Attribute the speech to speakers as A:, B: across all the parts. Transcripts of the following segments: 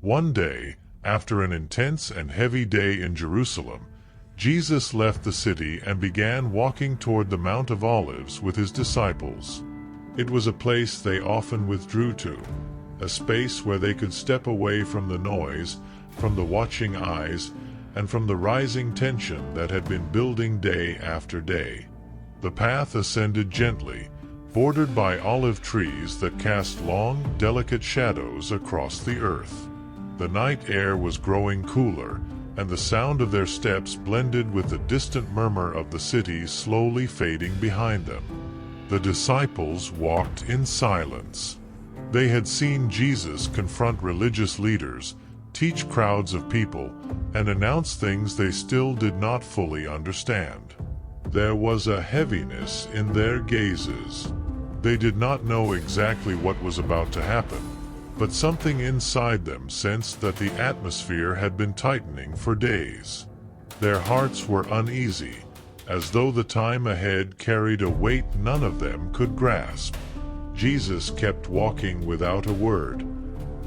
A: One day, after an intense and heavy day in Jerusalem, Jesus left the city and began walking toward the Mount of Olives with his disciples. It was a place they often withdrew to, a space where they could step away from the noise, from the watching eyes, and from the rising tension that had been building day after day. The path ascended gently, bordered by olive trees that cast long, delicate shadows across the earth. The night air was growing cooler, and the sound of their steps blended with the distant murmur of the city slowly fading behind them. The disciples walked in silence. They had seen Jesus confront religious leaders, teach crowds of people, and announce things they still did not fully understand. There was a heaviness in their gazes. They did not know exactly what was about to happen, but something inside them sensed that the atmosphere had been tightening for days. Their hearts were uneasy, as though the time ahead carried a weight none of them could grasp. Jesus kept walking without a word,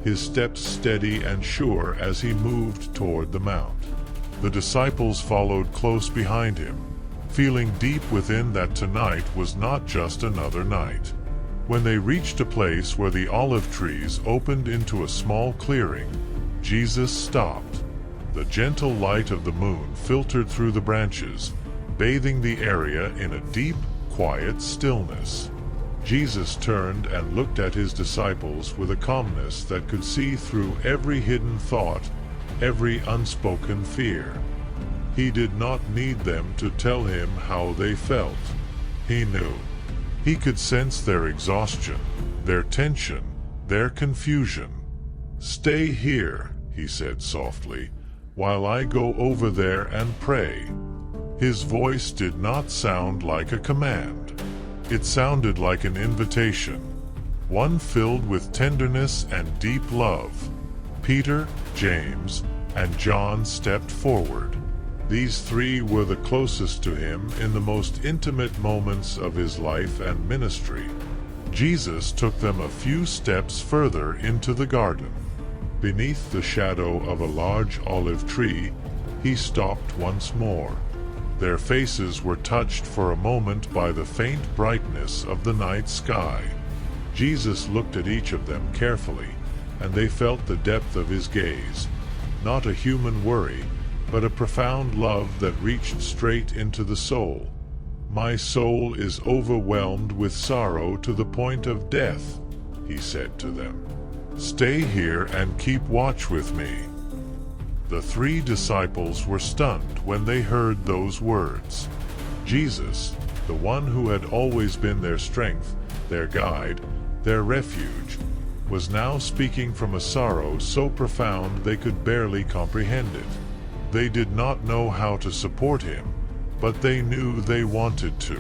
A: his steps steady and sure as he moved toward the mount. The disciples followed close behind him, feeling deep within that tonight was not just another night. When they reached a place where the olive trees opened into a small clearing, Jesus stopped. The gentle light of the moon filtered through the branches, bathing the area in a deep, quiet stillness. Jesus turned and looked at his disciples with a calmness that could see through every hidden thought, every unspoken fear. He did not need them to tell him how they felt. He knew. He could sense their exhaustion, their tension, their confusion. "Stay here," he said softly, "while I go over there and pray." His voice did not sound like a command. It sounded like an invitation, one filled with tenderness and deep love. Peter, James, and John stepped forward. These three were the closest to him in the most intimate moments of his life and ministry. Jesus took them a few steps further into the garden. Beneath the shadow of a large olive tree, he stopped once more. Their faces were touched for a moment by the faint brightness of the night sky. Jesus looked at each of them carefully, and they felt the depth of his gaze, not a human worry, but a profound love that reached straight into the soul. "My soul is overwhelmed with sorrow to the point of death," he said to them. "Stay here and keep watch with me." The three disciples were stunned when they heard those words. Jesus, the one who had always been their strength, their guide, their refuge, was now speaking from a sorrow so profound they could barely comprehend it. They did not know how to support him, but they knew they wanted to.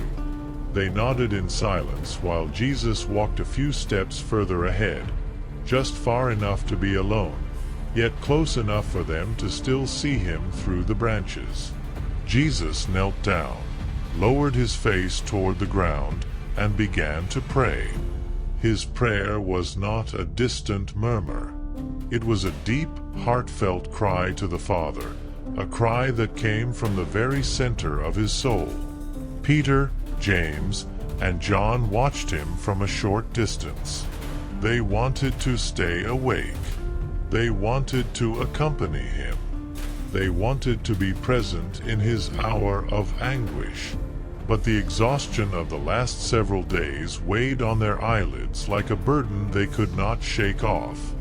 A: They nodded in silence while Jesus walked a few steps further ahead, just far enough to be alone, yet close enough for them to still see him through the branches. Jesus knelt down, lowered his face toward the ground, and began to pray. His prayer was not a distant murmur. It was a deep, heartfelt cry to the Father, a cry that came from the very center of his soul. Peter, James, and John watched him from a short distance. They wanted to stay awake. They wanted to accompany him. They wanted to be present in his hour of anguish. But the exhaustion of the last several days weighed on their eyelids like a burden they could not shake off.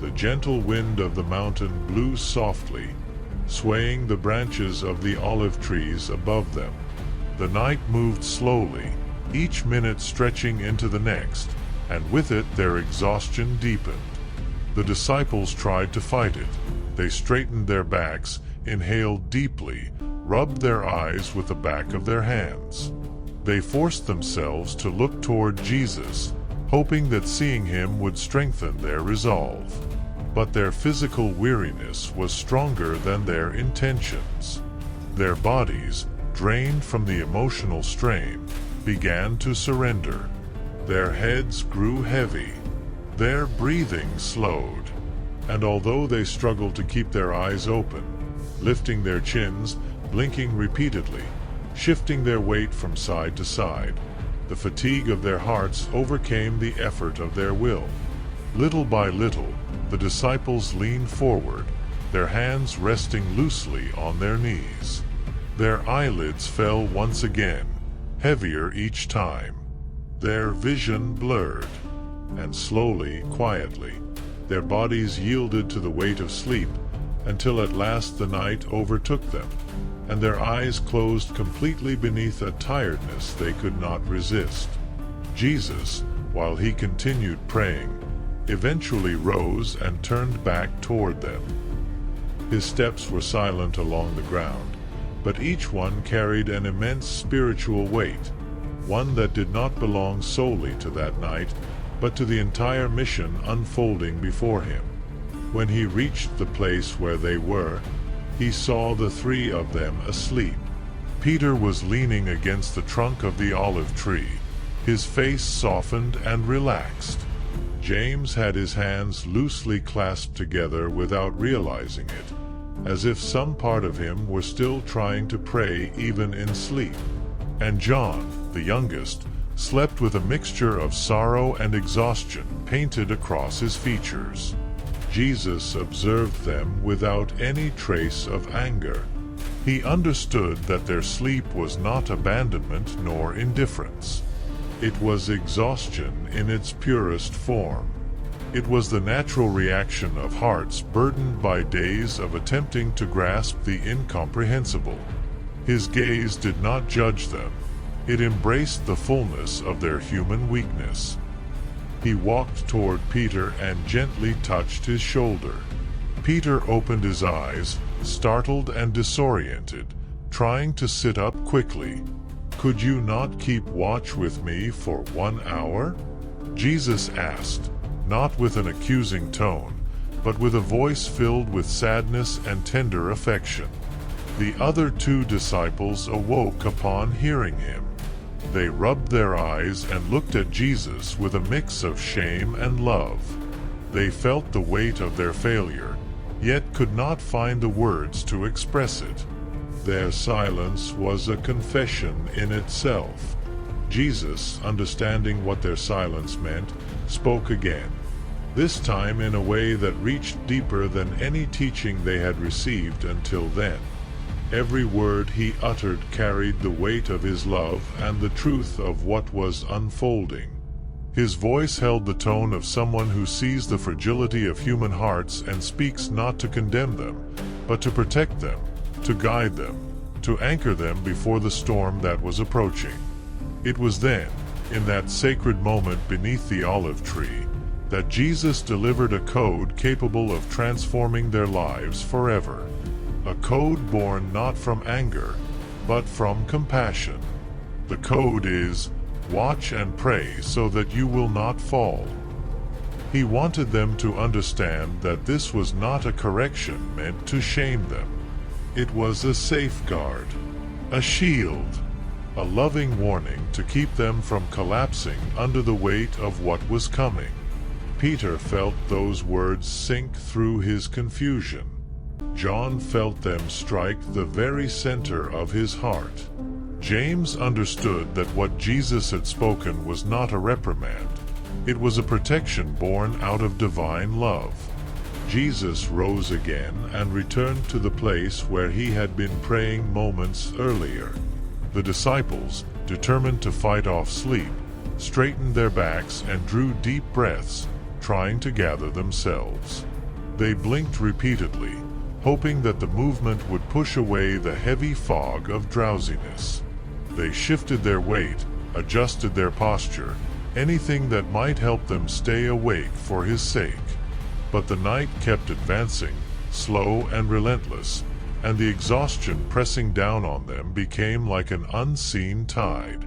A: The gentle wind of the mountain blew softly, swaying the branches of the olive trees above them. The night moved slowly, each minute stretching into the next, and with it their exhaustion deepened. The disciples tried to fight it. They straightened their backs, inhaled deeply, rubbed their eyes with the back of their hands. They forced themselves to look toward Jesus, hoping that seeing him would strengthen their resolve. But their physical weariness was stronger than their intentions. Their bodies, drained from the emotional strain, began to surrender. Their heads grew heavy. Their breathing slowed. And although they struggled to keep their eyes open, lifting their chins, blinking repeatedly, shifting their weight from side to side, the fatigue of their hearts overcame the effort of their will. Little by little, the disciples leaned forward, their hands resting loosely on their knees. Their eyelids fell once again, heavier each time. Their vision blurred, and slowly, quietly, their bodies yielded to the weight of sleep, until at last the night overtook them, and their eyes closed completely beneath a tiredness they could not resist. Jesus, while he continued praying, eventually rose and turned back toward them. His steps were silent along the ground, but each one carried an immense spiritual weight, one that did not belong solely to that night, but to the entire mission unfolding before him. When he reached the place where they were, he saw the three of them asleep. Peter was leaning against the trunk of the olive tree, his face softened and relaxed. James had his hands loosely clasped together without realizing it, as if some part of him were still trying to pray even in sleep. And John, the youngest, slept with a mixture of sorrow and exhaustion painted across his features. Jesus observed them without any trace of anger. He understood that their sleep was not abandonment nor indifference. It was exhaustion in its purest form. It was the natural reaction of hearts burdened by days of attempting to grasp the incomprehensible. His gaze did not judge them. It embraced the fullness of their human weakness. He walked toward Peter and gently touched his shoulder. Peter opened his eyes, startled and disoriented, trying to sit up quickly. "Could you not keep watch with me for 1 hour?" Jesus asked, not with an accusing tone, but with a voice filled with sadness and tender affection. The other two disciples awoke upon hearing him. They rubbed their eyes and looked at Jesus with a mix of shame and love. They felt the weight of their failure, yet could not find the words to express it. Their silence was a confession in itself. Jesus, understanding what their silence meant, spoke again, this time in a way that reached deeper than any teaching they had received until then. Every word he uttered carried the weight of his love and the truth of what was unfolding. His voice held the tone of someone who sees the fragility of human hearts and speaks not to condemn them, but to protect them, to guide them, to anchor them before the storm that was approaching. It was then, in that sacred moment beneath the olive tree, that Jesus delivered a code capable of transforming their lives forever. A code born not from anger, but from compassion. The code is, watch and pray so that you will not fall. He wanted them to understand that this was not a correction meant to shame them. It was a safeguard, a shield, a loving warning to keep them from collapsing under the weight of what was coming. Peter felt those words sink through his confusion. John felt them strike the very center of his heart. James understood that what Jesus had spoken was not a reprimand. It was a protection born out of divine love. Jesus rose again and returned to the place where he had been praying moments earlier. The disciples, determined to fight off sleep, straightened their backs and drew deep breaths, trying to gather themselves. They blinked repeatedly, hoping that the movement would push away the heavy fog of drowsiness. They shifted their weight, adjusted their posture, anything that might help them stay awake for his sake. But the night kept advancing, slow and relentless, and the exhaustion pressing down on them became like an unseen tide.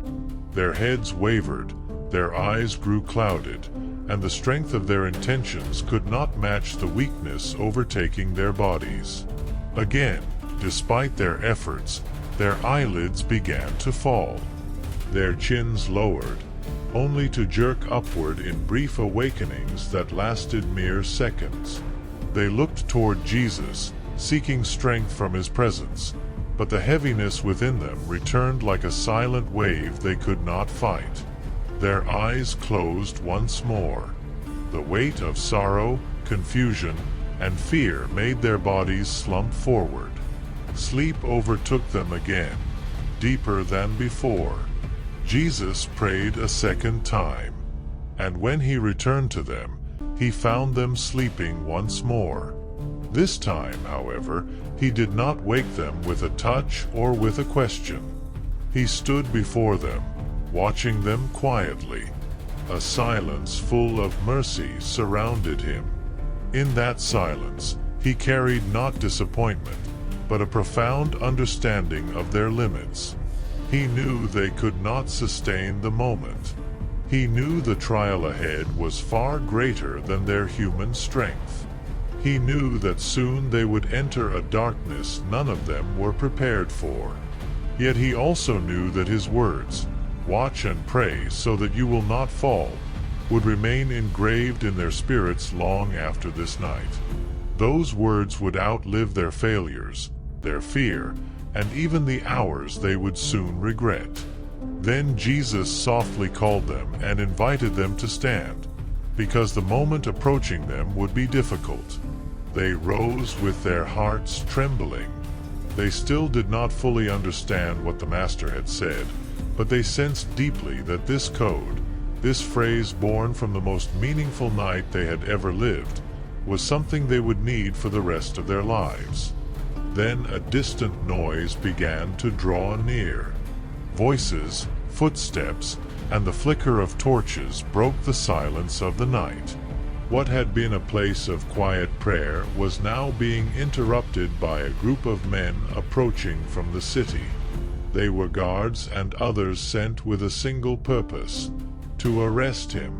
A: Their heads wavered, their eyes grew clouded, and the strength of their intentions could not match the weakness overtaking their bodies. Again, despite their efforts, their eyelids began to fall. Their chins lowered, only to jerk upward in brief awakenings that lasted mere seconds. They looked toward Jesus, seeking strength from his presence, but the heaviness within them returned like a silent wave they could not fight. Their eyes closed once more. The weight of sorrow, confusion, and fear made their bodies slump forward. Sleep overtook them again, deeper than before. Jesus prayed a second time, and when he returned to them, he found them sleeping once more. This time, however, he did not wake them with a touch or with a question. He stood before them, watching them quietly. A silence full of mercy surrounded him. In that silence, he carried not disappointment, but a profound understanding of their limits. He knew they could not sustain the moment. He knew the trial ahead was far greater than their human strength. He knew that soon they would enter a darkness none of them were prepared for. Yet he also knew that his words, "Watch and pray so that you will not fall," would remain engraved in their spirits long after this night. Those words would outlive their failures, their fear, and even the hours they would soon regret. Then Jesus softly called them and invited them to stand, because the moment approaching them would be difficult. They rose with their hearts trembling. They still did not fully understand what the Master had said, but they sensed deeply that this code, this phrase born from the most meaningful night they had ever lived, was something they would need for the rest of their lives. Then a distant noise began to draw near. Voices, footsteps, and the flicker of torches broke the silence of the night. What had been a place of quiet prayer was now being interrupted by a group of men approaching from the city. They were guards and others sent with a single purpose: to arrest him.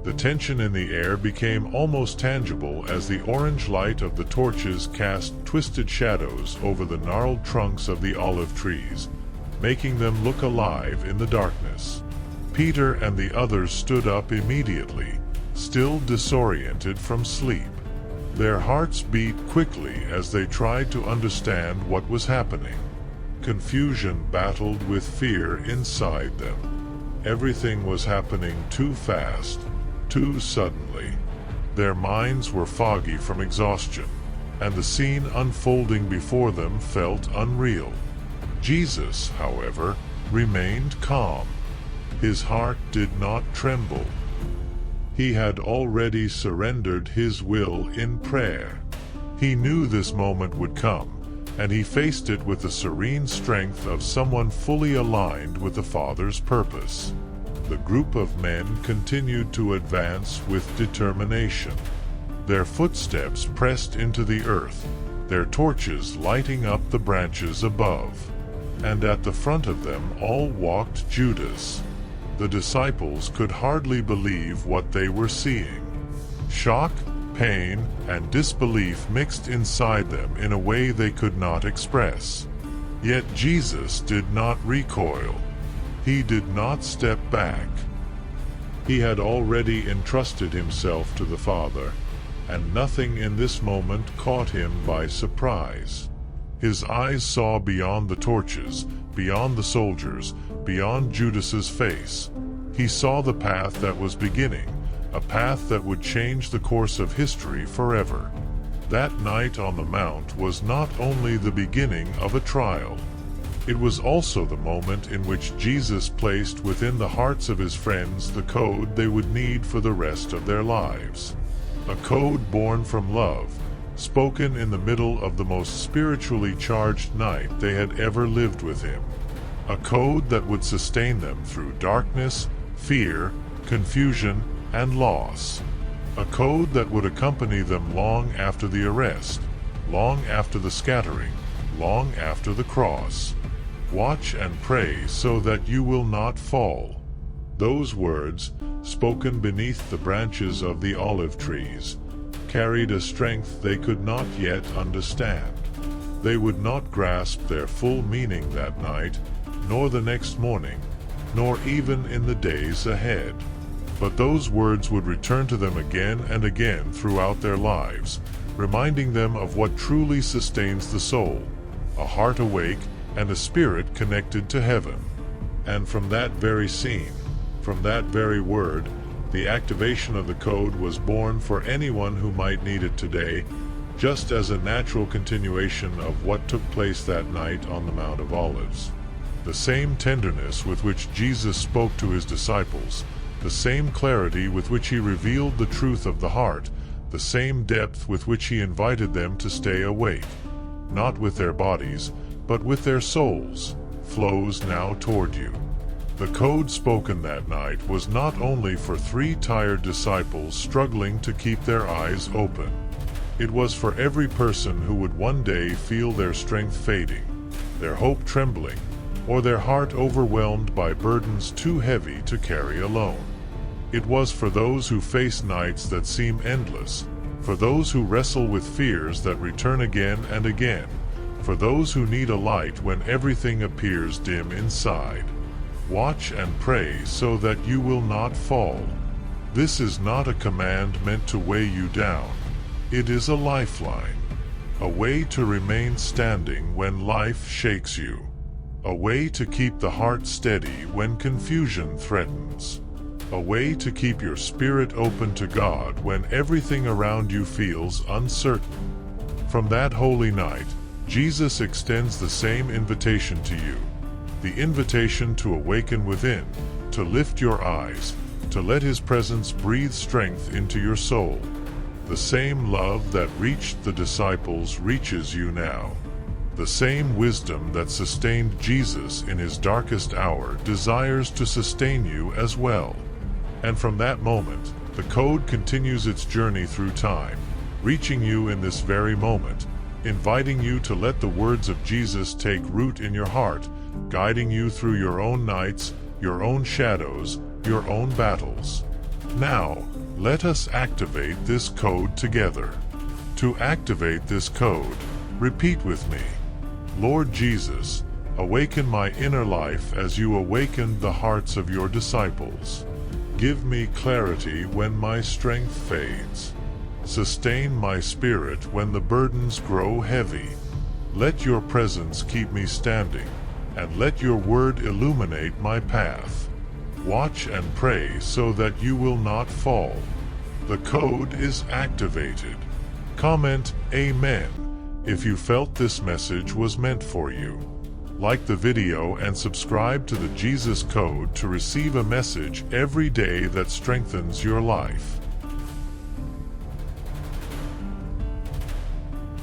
A: The tension in the air became almost tangible as the orange light of the torches cast twisted shadows over the gnarled trunks of the olive trees, making them look alive in the darkness. Peter and the others stood up immediately, still disoriented from sleep. Their hearts beat quickly as they tried to understand what was happening. Confusion battled with fear inside them. Everything was happening too fast, too suddenly. Their minds were foggy from exhaustion, and the scene unfolding before them felt unreal. Jesus, however, remained calm. His heart did not tremble. He had already surrendered his will in prayer. He knew this moment would come, and he faced it with the serene strength of someone fully aligned with the Father's purpose. The group of men continued to advance with determination. Their footsteps pressed into the earth, their torches lighting up the branches above. And at the front of them all walked Judas. The disciples could hardly believe what they were seeing. Shock, pain, and disbelief mixed inside them in a way they could not express. Yet Jesus did not recoil. He did not step back. He had already entrusted himself to the Father, and nothing in this moment caught him by surprise. His eyes saw beyond the torches, beyond the soldiers, beyond Judas's face. He saw the path that was beginning, a path that would change the course of history forever. That night on the Mount was not only the beginning of a trial. It was also the moment in which Jesus placed within the hearts of his friends the code they would need for the rest of their lives. A code born from love, spoken in the middle of the most spiritually charged night they had ever lived with him. A code that would sustain them through darkness, fear, confusion, and loss. A code that would accompany them long after the arrest, long after the scattering, long after the cross. Watch and pray so that you will not fall. Those words, spoken beneath the branches of the olive trees, carried a strength they could not yet understand. They would not grasp their full meaning that night, nor the next morning, nor even in the days ahead. But those words would return to them again and again throughout their lives, reminding them of what truly sustains the soul, a heart awake and a spirit connected to heaven. And from that very scene, from that very word, the activation of the code was born for anyone who might need it today, just as a natural continuation of what took place that night on the Mount of Olives. The same tenderness with which Jesus spoke to his disciples, the same clarity with which he revealed the truth of the heart, the same depth with which he invited them to stay awake, not with their bodies, but with their souls, flows now toward you. The code spoken that night was not only for 3 tired disciples struggling to keep their eyes open. It was for every person who would one day feel their strength fading, their hope trembling, or their heart overwhelmed by burdens too heavy to carry alone. It was for those who face nights that seem endless, for those who wrestle with fears that return again and again, for those who need a light when everything appears dim inside. Watch and pray so that you will not fall. This is not a command meant to weigh you down. It is a lifeline, a way to remain standing when life shakes you, a way to keep the heart steady when confusion threatens, a way to keep your spirit open to God when everything around you feels uncertain. From that holy night, Jesus extends the same invitation to you, the invitation to awaken within, to lift your eyes, to let his presence breathe strength into your soul. The same love that reached the disciples reaches you now. The same wisdom that sustained Jesus in his darkest hour desires to sustain you as well. And from that moment, the code continues its journey through time, reaching you in this very moment, inviting you to let the words of Jesus take root in your heart, guiding you through your own nights, your own shadows, your own battles. Now, let us activate this code together. To activate this code, repeat with me. Lord Jesus, awaken my inner life as you awakened the hearts of your disciples. Give me clarity when my strength fades. Sustain my spirit when the burdens grow heavy. Let your presence keep me standing, and let your word illuminate my path. Watch and pray so that you will not fall. The code is activated. Comment Amen if you felt this message was meant for you. Like the video and subscribe to the Jesus Code to receive a message every day that strengthens your life.